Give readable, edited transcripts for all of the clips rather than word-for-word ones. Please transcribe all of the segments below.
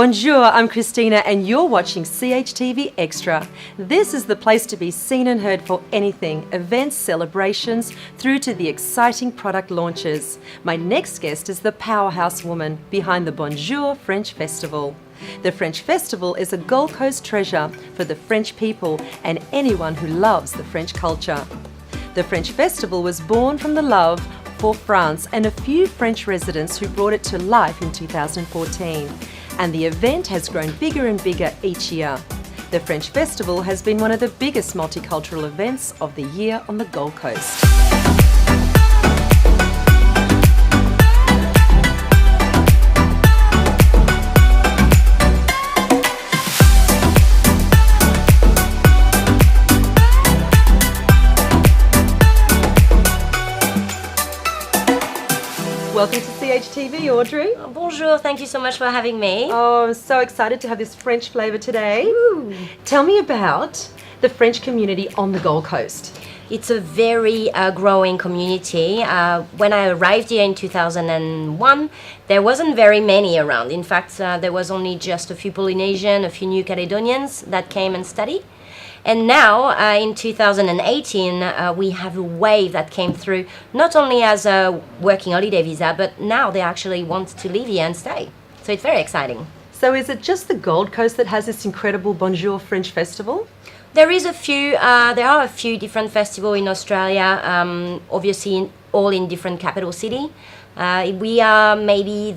Bonjour, I'm Christina and you're watching Chtv Extra. This is the place to be seen and heard for anything, events, celebrations, through to the exciting product launches. My next guest is the powerhouse woman behind the Bonjour French Festival. The French Festival is a Gold Coast treasure for the French people and anyone who loves the French culture. The French Festival was born from the love for France and a few French residents who brought it to life in 2014. And the event has grown bigger and bigger each year. The French Festival has been one of the biggest multicultural events of the year on the Gold Coast. Welcome to Chtv, Audrey. Bonjour, thank you so much for having me. Oh, I'm so excited to have this French flavour today. Ooh. Tell me about the French community on the Gold Coast. It's a very growing community. When I arrived here in 2001, there wasn't very many around. In fact, there was only just a few Polynesian, a few New Caledonians that came and studied. And now, in 2018, we have a wave that came through, not only as a working holiday visa, but now they actually want to live here and stay. So it's very exciting. So is it just the Gold Coast that has this incredible Bonjour French Festival? There are a few different festivals in Australia, obviously all in different capital city. We are maybe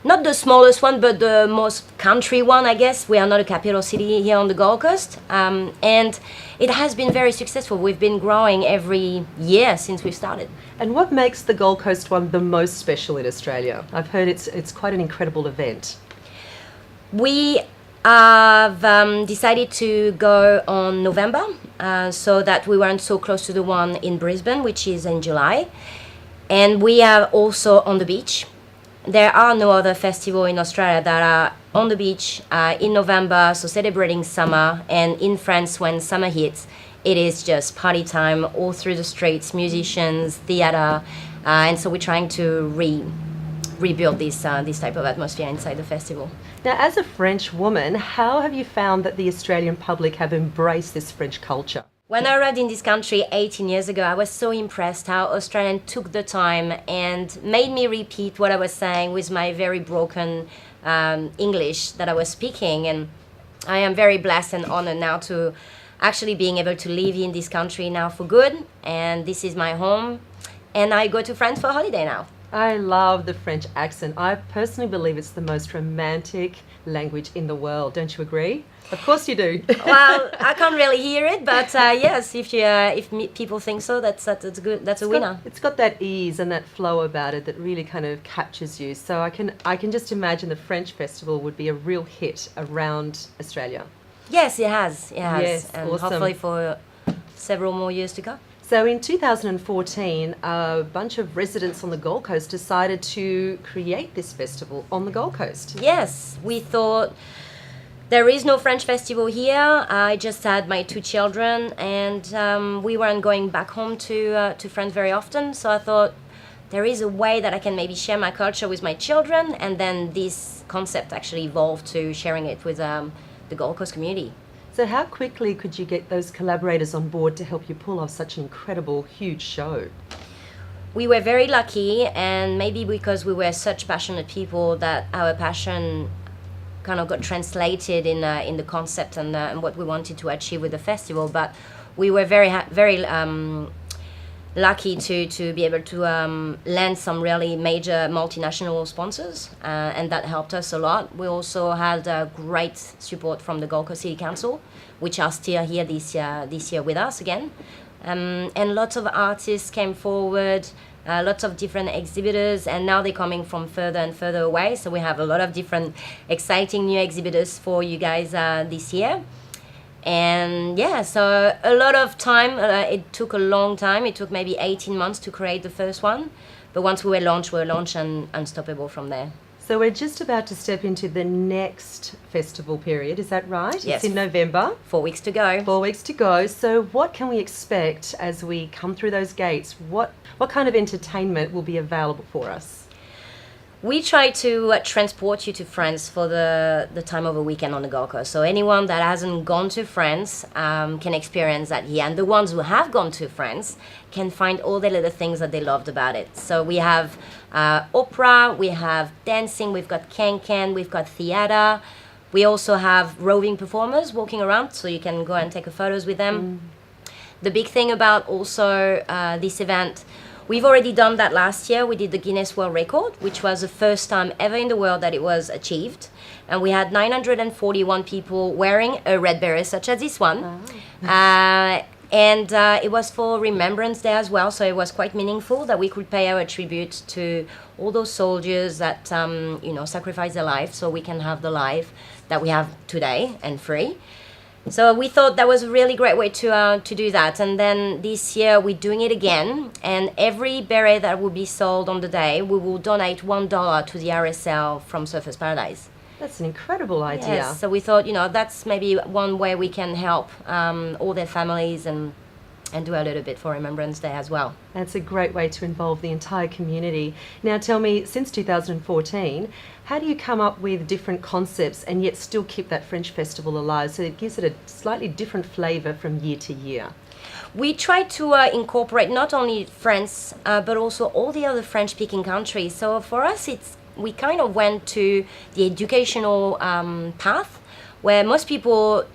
not the smallest one, but the most country one, I guess. We are not a capital city here on the Gold Coast. And it has been very successful. We've been growing every year since we started. And what makes the Gold Coast one the most special in Australia? I've heard it's quite an incredible event. We have decided to go on November so that we weren't so close to the one in Brisbane, which is in July. And we are also on the beach. There are no other festivals in Australia that are on the beach in November, so celebrating summer. And in France, when summer hits, it is just party time all through the streets, musicians, theatre. And so we're trying to rebuild this type of atmosphere inside the festival. Now, as a French woman, how have you found that the Australian public have embraced this French culture? When I arrived in this country 18 years ago, I was so impressed how Australians took the time and made me repeat what I was saying with my very broken English that I was speaking. And I am very blessed and honored now to actually being able to live in this country now for good. And this is my home. And I go to France for a holiday now. I love the French accent. I personally believe it's the most romantic language in the world. Don't you agree? Of course you do. Well, I can't really hear it, but yes, if people think so, that's good. That's a winner. It's got that ease and that flow about it that really kind of captures you. So I can just imagine the French festival would be a real hit around Australia. Yes, it has. Yes, and awesome. hopefully for several more years to go. So in 2014, a bunch of residents on the Gold Coast decided to create this festival on the Gold Coast. Yes, we thought there is no French festival here. I just had my two children and we weren't going back home to France very often. So I thought there is a way that I can maybe share my culture with my children, and then this concept actually evolved to sharing it with the Gold Coast community. So how quickly could you get those collaborators on board to help you pull off such an incredible, huge show? We were very lucky, and maybe because we were such passionate people that our passion kind of got translated in the concept and what we wanted to achieve with the festival. But we were very lucky to be able to land some really major multinational sponsors, and that helped us a lot. We also had great support from the Gold Coast City Council, which are still here this year with us again. And lots of artists came forward, lots of different exhibitors, and now they're coming from further and further away. So we have a lot of different exciting new exhibitors for you guys this year. And yeah, so a lot of time. It took a long time. It took maybe 18 months to create the first one. But once we were launched and unstoppable from there. So we're just about to step into the next festival period, is that right? Yes. It's in November. 4 weeks to go. 4 weeks to go. So what can we expect as we come through those gates? What kind of entertainment will be available for us? We try to transport you to France for the time of a weekend on the Gold Coast. So anyone that hasn't gone to France can experience that here. And the ones who have gone to France can find all the little things that they loved about it. So we have opera, we have dancing, we've got can-can, we've got theater. We also have roving performers walking around, so you can go and take photos with them. The big thing about also this event, we've already done that last year. We did the Guinness World Record, which was the first time ever in the world that it was achieved. And we had 941 people wearing a red beret, such as this one. And it was for Remembrance Day as well, so it was quite meaningful that we could pay our tribute to all those soldiers that sacrificed their life so we can have the life that we have today and free. So we thought that was a really great way to do that. And then this year we're doing it again, and every beret that will be sold on the day, we will donate $1 to the RSL from Surfers Paradise. That's an incredible idea. Yes, so we thought, that's maybe one way we can help all their families and do a little bit for Remembrance Day as well. That's a great way to involve the entire community. Now tell me, since 2014, how do you come up with different concepts and yet still keep that French festival alive so it gives it a slightly different flavour from year to year? We try to incorporate not only France, but also all the other French-speaking countries. So for us, we kind of went to the educational path, where most people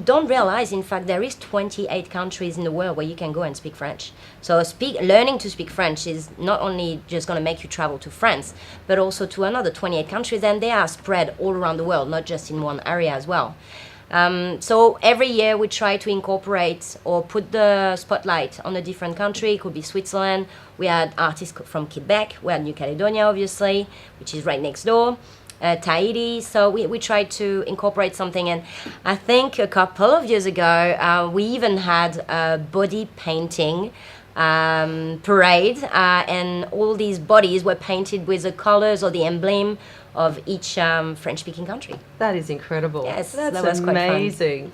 don't realize, in fact, there is 28 countries in the world where you can go and speak French. So learning to speak French is not only just going to make you travel to France, but also to another 28 countries, and they are spread all around the world, not just in one area as well. So every year we try to incorporate or put the spotlight on a different country. It could be Switzerland. We had artists from Quebec. We had New Caledonia, obviously, which is right next door. Tahiti. So we tried to incorporate something, and I think a couple of years ago we even had a body painting parade, and all these bodies were painted with the colors or the emblem of each French-speaking country. That is incredible. Yes, that's that was quite amazing.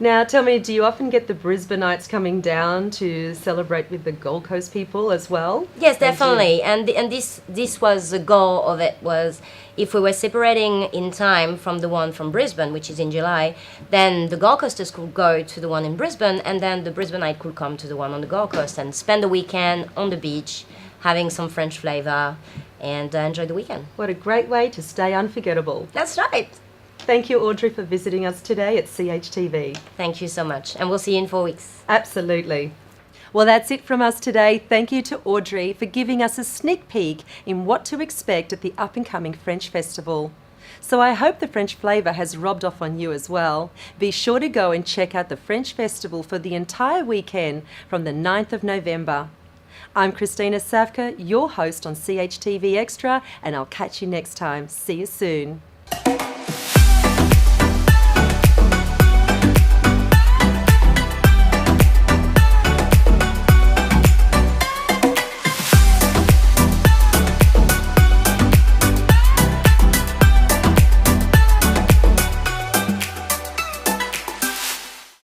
Now, tell me, do you often get the Brisbaneites coming down to celebrate with the Gold Coast people as well? Yes, definitely. And this was the goal of it, was if we were separating in time from the one from Brisbane, which is in July, then the Gold Coasters could go to the one in Brisbane, and then the Brisbaneite could come to the one on the Gold Coast and spend the weekend on the beach, having some French flavour, and enjoy the weekend. What a great way to stay unforgettable. That's right. Thank you, Audrey, for visiting us today at CHTV. Thank you so much, and we'll see you in 4 weeks. Absolutely. Well, that's it from us today. Thank you to Audrey for giving us a sneak peek in what to expect at the up-and-coming French Festival. So I hope the French flavour has rubbed off on you as well. Be sure to go and check out the French Festival for the entire weekend from the 9th of November. I'm Christina Savka, your host on CHTV Extra, and I'll catch you next time. See you soon.